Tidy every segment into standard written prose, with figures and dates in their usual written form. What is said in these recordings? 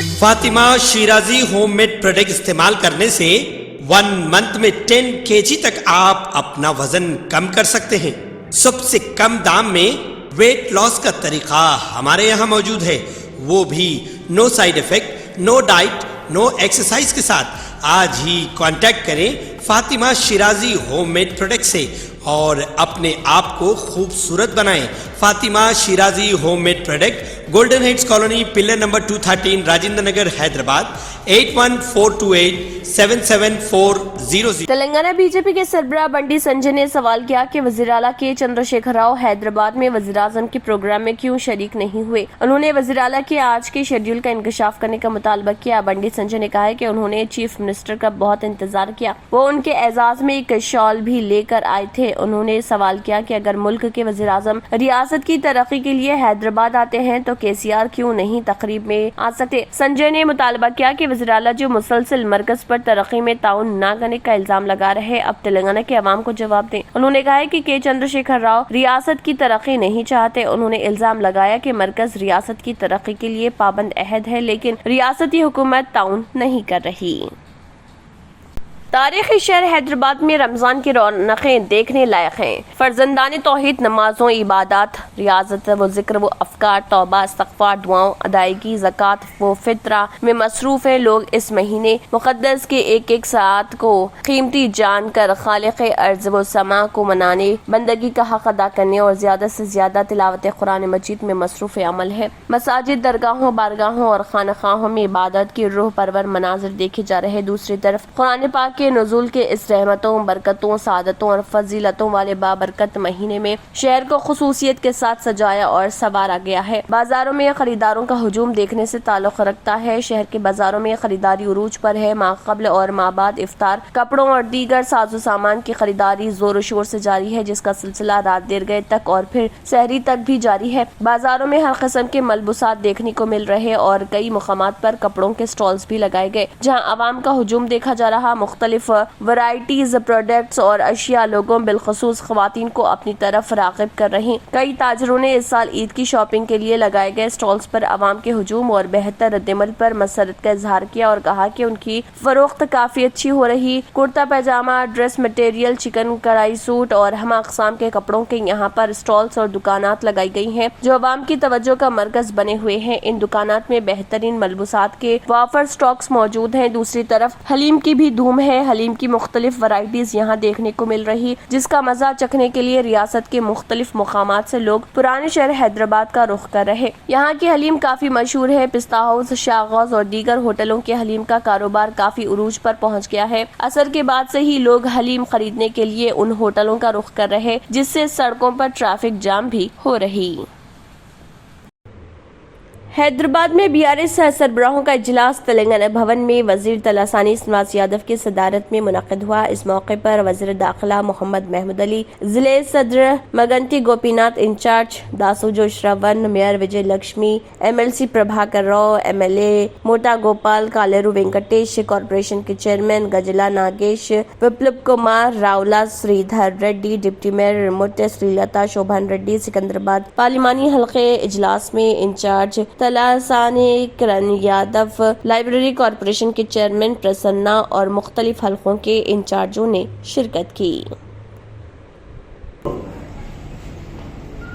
Fatima Shirazi homemade product इस्तेमाल करने से 1 मंथ में 10 kg तक आप अपना वजन कम कर सकते हैं। सबसे कम दाम में वेट लॉस का तरीका हमारे यहाँ मौजूद है, वो भी no side effect, no diet, no exercise के साथ। आज ही कांटेक्ट करें फातिमा शिराजी होममेड प्रोडक्ट से और अपने आप को खूबसूरत बनाएं। Fatima Shirazi homemade product, golden heads colony, pillar number 213, Rajendra Nagar, Hyderabad 8142877400। Telangana BJP के सरबराह बंडी संजय ने सवाल किया कि वजीर आला के चंद्रशेखर राव हैदराबाद में वजीर आजम के प्रोग्राम में क्यों शरीक नहीं हुए। उन्होंने वजीर आला के आज के शेड्यूल का इंकशाफ करने का मुतालबा किया। बंडी संजय ने कहा है कि उन्होंने चीफ मिनिस्टर का बहुत इंतजार किया, वो उनके एजाज में एक शॉल भी लेकर आए थे। उन्होंने सवाल किया कि अगर मुल्क के वजीर आजम रियासत की तरक्की के लिए हैदराबाद आते हैं तो केसीआर क्यों नहीं तकरीब में आ सकते। संजय ने मुतालबा किया कि वजीर आला जो मुसलसल मरकज पर तरक्की में ताउन न करने का इल्जाम लगा रहे, अब तेलंगाना के अवाम को जवाब दें। उन्होंने कहा है कि के चंद्रशेखर राव रियासत की तरक्की नहीं चाहते। उन्होंने इल्जाम लगाया कि मरकज रियासत की तरक्की के लिए पाबंद अहद है, लेकिन रियासती हुकूमत ताउन नहीं कर रही। तारीखी शहर हैदराबाद में रमजान की रौनकें देखने लायक हैं। फर्जंदान तौहीद नमाजों, इबादत, रियाजत व जिक्र व अफकार, तौबा, इस्तग़फ़ार, दुआओं, अदायगी, ज़कात व फित्रा में मसरूफ़ हैं। लोग इस महीने मुक़द्दस के एक एक सात को कीमती जान कर खालिक़ अर्ज़ व समा को मनाने, बंदगी का हक़ अदा करने और ज़्यादा से ज़्यादा तिलावत कुरान मजीद में मसरूफ़ अमल है। मसाजिद, दरगाहों, बारगाहों और खानखाहों में इबादत की रूह परवर मनाज़िर देखे जा रहे। दूसरी तरफ कुरान पाक के नुज़ूल के इस रहमतों, बरकतों, सादतों और फजीलतों वाले बाबरकत महीने में शहर को खुसूसियत के साथ सजाया और संवारा गया है। बाजारों में खरीदारों का हुजूम देखने से ताल्लुक रखता है। शहर के बाजारों में खरीदारी उरूज पर है। माक़बल और माबाद इफ्तार, कपड़ों और दीगर साजो सामान की खरीदारी जोर शोर से जारी है, जिसका सिलसिला रात देर गए तक और फिर सहरी तक भी जारी है। बाजारों में हर किस्म के मलबूसात देखने को मिल रहे और कई मुकामात पर कपड़ों के स्टॉल्स भी लगाए गए, जहाँ आवाम का हुजूम देखा जा रहा। मुख्तलिफ वैरायटीज, प्रोडक्ट्स और अशिया लोगों बिलखसूस ख्वातीन को अपनी तरफ राग़िब कर रही। कई ताजरों ने इस साल ईद की शॉपिंग के लिए लगाए गए स्टॉल्स पर आवाम के हुजूम और बेहतर रद्दमल पर मसरत का इजहार किया और कहा कि उनकी फरोख्त काफी अच्छी हो रही। कुर्ता पैजामा, ड्रेस मटेरियल, चिकन कढ़ाई सूट और हम अक़साम के कपड़ों के यहाँ पर स्टॉल्स और दुकानात लगाई गई हैं, जो आवाम की तवज्जो का मरकज बने हुए हैं। इन दुकानात में बेहतरीन मलबूसात के वाफर स्टॉक्स मौजूद हैं। दूसरी तरफ हलीम की भी धूम है। हलीम की मुख्तलिफ वैरायटीज यहाँ देखने को मिल रही, जिसका मजा चखने के लिए रियासत के मुख्तलिफ मुकामात से लोग पुराने शहर हैदराबाद का रुख कर रहे। यहाँ की हलीम काफी मशहूर है। पिस्ता हाउस, शागौस और दीगर होटलों के हलीम का कारोबार काफी उरूज पर पहुँच गया है। असर के बाद से ही लोग हलीम खरीदने के लिए उन होटलों का रुख कर रहे, जिससे सड़कों पर ट्रैफिक जाम भी हो रही। हैदराबाद में बीआरएस सरबराहों का इजलास तेलंगाना भवन में वजीर तलासानी नवाज यादव की सदारत में मुनक़िद हुआ। इस मौके पर वजीर दाखिला मोहम्मद महमूद अली, जिले सदर मगंती गोपीनाथ इंचार्ज दासोजो श्रवण, मेयर विजय लक्ष्मी, एमएलसी प्रभाकर राव, एमएलए मोटा गोपाल, कालेरू वेंकटेश, कॉर्पोरेशन के चेयरमैन गजला नागेश, विप्लव कुमार, रावला श्रीधर रेड्डी, डिप्टी मेयर मुट्टे श्रीलता, शोभन रेड्डी, सिकंदराबाद पार्लिमानी हल्के इजलास में in charge Talasani Kiran Yadav, library corporation के चेयरमैन प्रसन्ना और मुख्तलिफ हल्कों के इंचार्जों ने शिरकत की।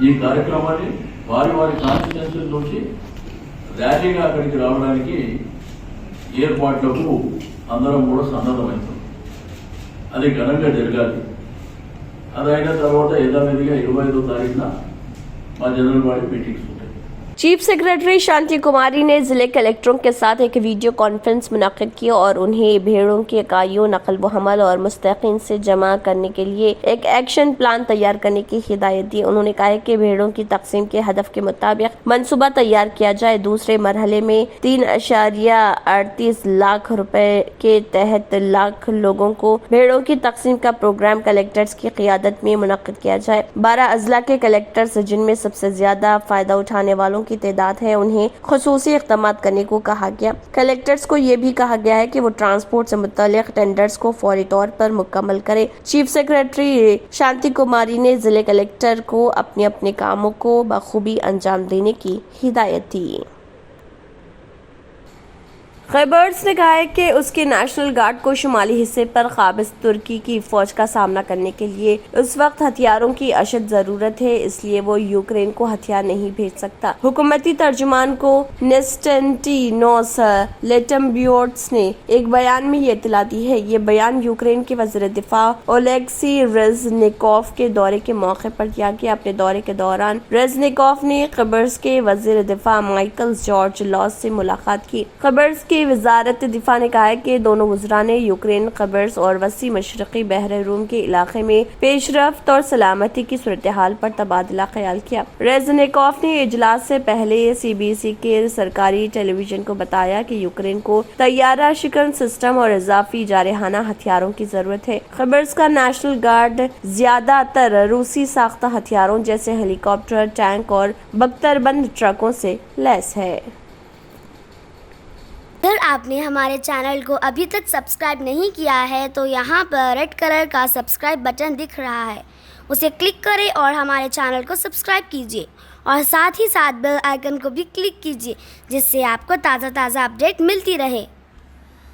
ఈ కార్యక్రమాన్ని వారి వారి కాన్స్టిట్యూన్సీ నుంచి ర్యాలీగా అక్కడికి రావడానికి ఏర్పాట్లకు అందరం కూడా సన్నద్ధమవుతాం. అది ఘనంగా జరగాలి. అదైన తర్వాత యథావిధిగా 25వ తారీఖున మా జనరల్ బాడీ మీటింగ్స్ ఉంటాయి. चीफ सेक्रेटरी शांति कुमारी ने जिले कलेक्टरों के साथ एक वीडियो कॉन्फ्रेंस मुनक़िद की और उन्हें भेड़ों की इकाइयों, नकल व हमल और मुस्तकीन से जमा करने के लिए एक एक्शन प्लान तैयार करने की हिदायत दी। उन्होंने कहा कि भेड़ों की तकसीम के हदफ के मुताबिक मनसूबा तैयार किया जाए। दूसरे मरहले में 3.38 लाख रुपए के तहत लाख लोगों को भेड़ों की तकसीम का प्रोग्राम कलेक्टर्स की क़ियादत में मुनक़िद किया जाए। 12 अजला के कलेक्टर्स, जिनमें सबसे ज्यादा फायदा उठाने वालों की तादाद है, उन्हें खुसूसी इक़दाम करने को कहा गया। कलेक्टर्स को ये भी कहा गया है कि वो ट्रांसपोर्ट से मुतल्लिक़ टेंडर्स को फौरी तौर पर मुकम्मल करे। चीफ सेक्रेटरी शांति कुमारी ने जिले कलेक्टर को अपने अपने कामों को बखूबी अंजाम देने की हिदायत दी। خیبرس نے کہا ہے کہ اس کے نیشنل گارڈ کو شمالی حصے پر قابض ترکی کی فوج کا سامنا کرنے کے لیے اس وقت ہتھیاروں کی اشد ضرورت ہے، اس لیے وہ یوکرین کو ہتھیار نہیں بھیج سکتا۔ حکومتی ترجمان کو نیسٹنٹینوس لیٹمبیوٹس نے ایک بیان میں یہ اطلاع دی ہے۔ یہ بیان یوکرین کے وزیر دفاع اولیکسی ریزنیکوف کے دورے کے موقع پر دیا گیا۔ اپنے دورے کے دوران ریزنیکوف نے قبرص کے وزیر دفاع مائیکل جارج لاس سے ملاقات کی۔ قبرص کی وزارت دفاع نے کہا ہے کہ دونوں وزراء نے یوکرین، قبرص اور وسیع مشرقی بحر روم کے علاقے میں پیش رفت اور سلامتی کی صورتحال پر تبادلہ خیال کیا۔ ریزنیکوف نے اجلاس سے پہلے CBC کے سرکاری ٹیلی ویژن کو بتایا کہ یوکرین کو طیارہ شکن سسٹم اور اضافی جارحانہ ہتھیاروں کی ضرورت ہے۔ قبرص کا نیشنل گارڈ زیادہ تر روسی ساختہ ہتھیاروں جیسے ہیلی کاپٹر، ٹینک اور بختربند ٹرکوں سے لیس ہے۔ اگر آپ نے ہمارے چینل کو ابھی تک سبسکرائب نہیں کیا ہے تو یہاں پر ریڈ کلر کا سبسکرائب بٹن دکھ رہا ہے، اسے کلک کریں اور ہمارے چینل کو سبسکرائب کیجیے اور ساتھ ہی ساتھ بیل آئیکن کو بھی کلک کیجیے، جس سے آپ کو تازہ اپڈیٹ ملتی رہے۔